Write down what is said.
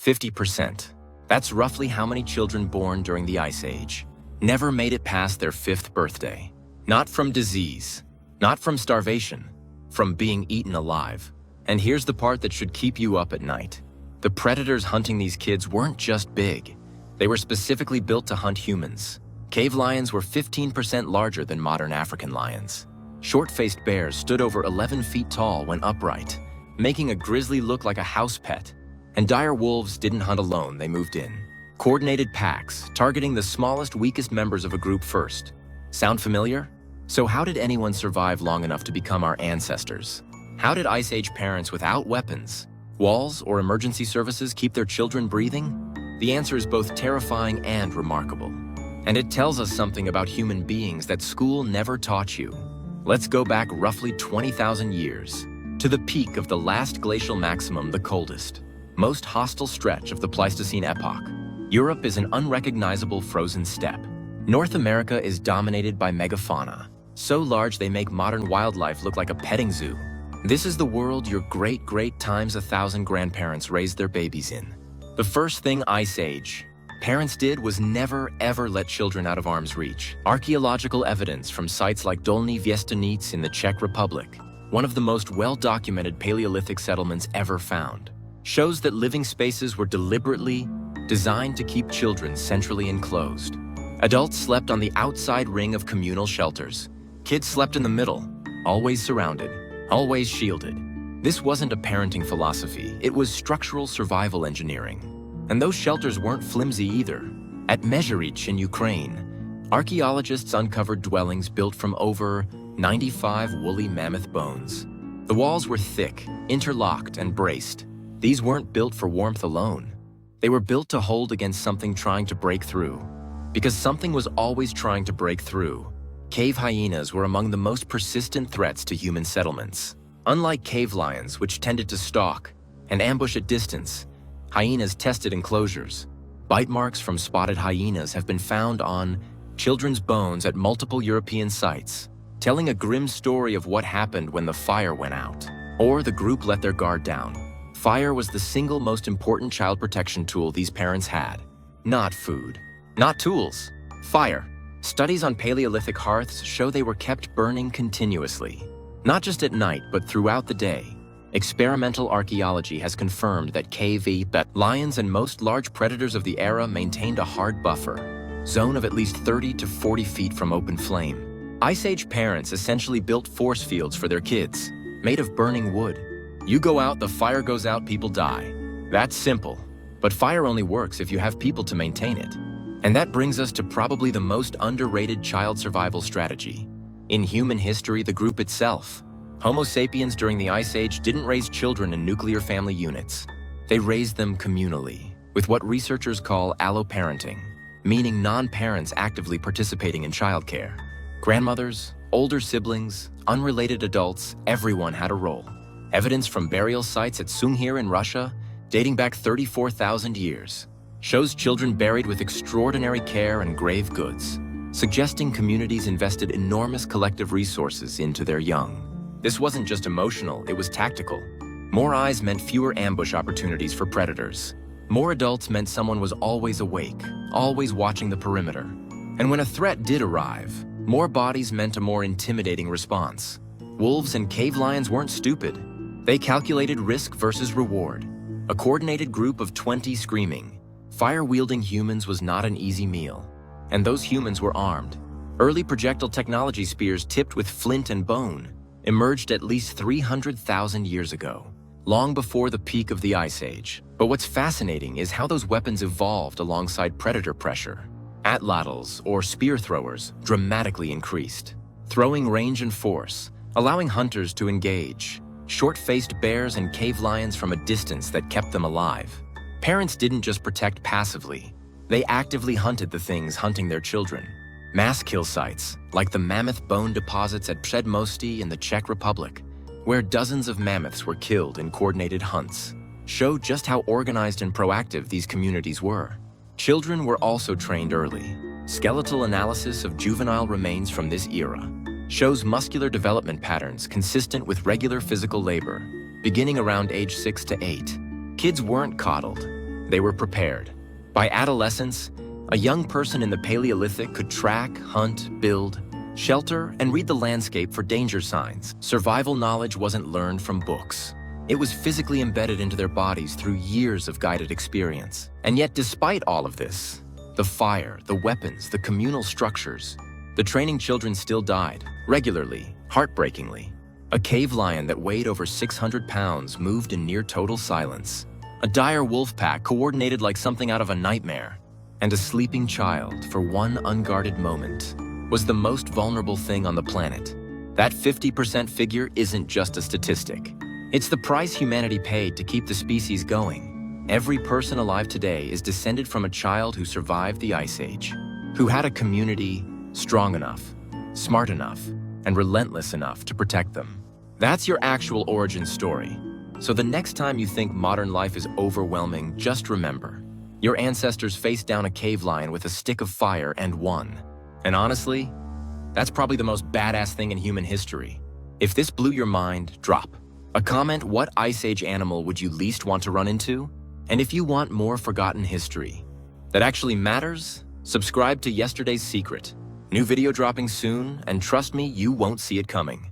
50%. That's roughly how many children born during the Ice Age never made it past their 5th birthday. Not from disease, not from starvation, from being eaten alive. And here's the part that should keep you up at night. The predators hunting these kids weren't just big. They were specifically built to hunt humans. Cave lions were 15% larger than modern African lions. Short-faced bears stood over 11 feet tall when upright, making a grizzly look like a house pet. And dire wolves didn't hunt alone, they moved in. Coordinated packs, targeting the smallest, weakest members of a group first. Sound familiar? So how did anyone survive long enough to become our ancestors? How did Ice Age parents without weapons, walls, or emergency services keep their children breathing? The answer is both terrifying and remarkable. And it tells us something about human beings that school never taught you. Let's go back roughly 20,000 years, to the peak of the last glacial maximum, the coldest, most hostile stretch of the Pleistocene epoch. Europe is an unrecognizable frozen steppe. North America is dominated by megafauna, so large they make modern wildlife look like a petting zoo. This is the world your great-great times 1,000 grandparents raised their babies in. The first thing Ice Age parents did was never, ever let children out of arm's reach. Archaeological evidence from sites like Dolní Věstonice in the Czech Republic, one of the most well-documented Paleolithic settlements ever found, shows that living spaces were deliberately designed to keep children centrally enclosed. Adults slept on the outside ring of communal shelters. Kids slept in the middle, always surrounded, always shielded. This wasn't a parenting philosophy, it was structural survival engineering. And those shelters weren't flimsy either. At Mezherych in Ukraine, archaeologists uncovered dwellings built from over 95 woolly mammoth bones. The walls were thick, interlocked, and braced. These weren't built for warmth alone. They were built to hold against something trying to break through. Because something was always trying to break through. Cave hyenas were among the most persistent threats to human settlements. Unlike cave lions, which tended to stalk and ambush at distance, hyenas tested enclosures. Bite marks from spotted hyenas have been found on children's bones at multiple European sites, telling a grim story of what happened when the fire went out, or the group let their guard down. Fire was the single most important child protection tool these parents had. Not food, not tools, fire. Studies on Paleolithic hearths show they were kept burning continuously, not just at night, but throughout the day. Experimental archaeology has confirmed that cave lions and most large predators of the era maintained a hard buffer zone of at least 30 to 40 feet from open flame. Ice Age parents essentially built force fields for their kids, made of burning wood. You go out, the fire goes out, people die. That's simple. But fire only works if you have people to maintain it. And that brings us to probably the most underrated child survival strategy in human history, the group itself. Homo sapiens during the Ice Age didn't raise children in nuclear family units. They raised them communally, with what researchers call alloparenting, meaning non-parents actively participating in childcare. Grandmothers, older siblings, unrelated adults, everyone had a role. Evidence from burial sites at Sungir in Russia, dating back 34,000 years, shows children buried with extraordinary care and grave goods, suggesting communities invested enormous collective resources into their young. This wasn't just emotional, it was tactical. More eyes meant fewer ambush opportunities for predators. More adults meant someone was always awake, always watching the perimeter. And when a threat did arrive, more bodies meant a more intimidating response. Wolves and cave lions weren't stupid. They calculated risk versus reward. A coordinated group of 20 screaming, fire-wielding humans was not an easy meal. And those humans were armed. Early projectile technology spears tipped with flint and bone emerged at least 300,000 years ago, long before the peak of the Ice Age. But what's fascinating is how those weapons evolved alongside predator pressure. Atlatls, or spear throwers, dramatically increased, throwing range and force, allowing hunters to engage short-faced bears and cave lions from a distance that kept them alive. Parents didn't just protect passively, they actively hunted the things hunting their children. Mass kill sites, like the mammoth bone deposits at Przedmosty in the Czech Republic, where dozens of mammoths were killed in coordinated hunts, show just how organized and proactive these communities were. Children were also trained early. Skeletal analysis of juvenile remains from this era shows muscular development patterns consistent with regular physical labor, beginning around age 6 to 8. Kids weren't coddled. They were prepared. By adolescence, a young person in the Paleolithic could track, hunt, build, shelter, and read the landscape for danger signs. Survival knowledge wasn't learned from books. It was physically embedded into their bodies through years of guided experience. And yet, despite all of this, the fire, the weapons, the communal structures, the training children still died, regularly, heartbreakingly. A cave lion that weighed over 600 pounds moved in near total silence. A dire wolf pack coordinated like something out of a nightmare. And a sleeping child, for one unguarded moment, was the most vulnerable thing on the planet. That 50% figure isn't just a statistic. It's the price humanity paid to keep the species going. Every person alive today is descended from a child who survived the Ice Age, who had a community strong enough, smart enough, and relentless enough to protect them. That's your actual origin story. So the next time you think modern life is overwhelming, just remember, your ancestors faced down a cave lion with a stick of fire and won. And honestly, that's probably the most badass thing in human history. If this blew your mind, drop a comment. What Ice Age animal would you least want to run into? And if you want more forgotten history that actually matters, subscribe to Yesterday's Secret. New video dropping soon, and trust me, you won't see it coming.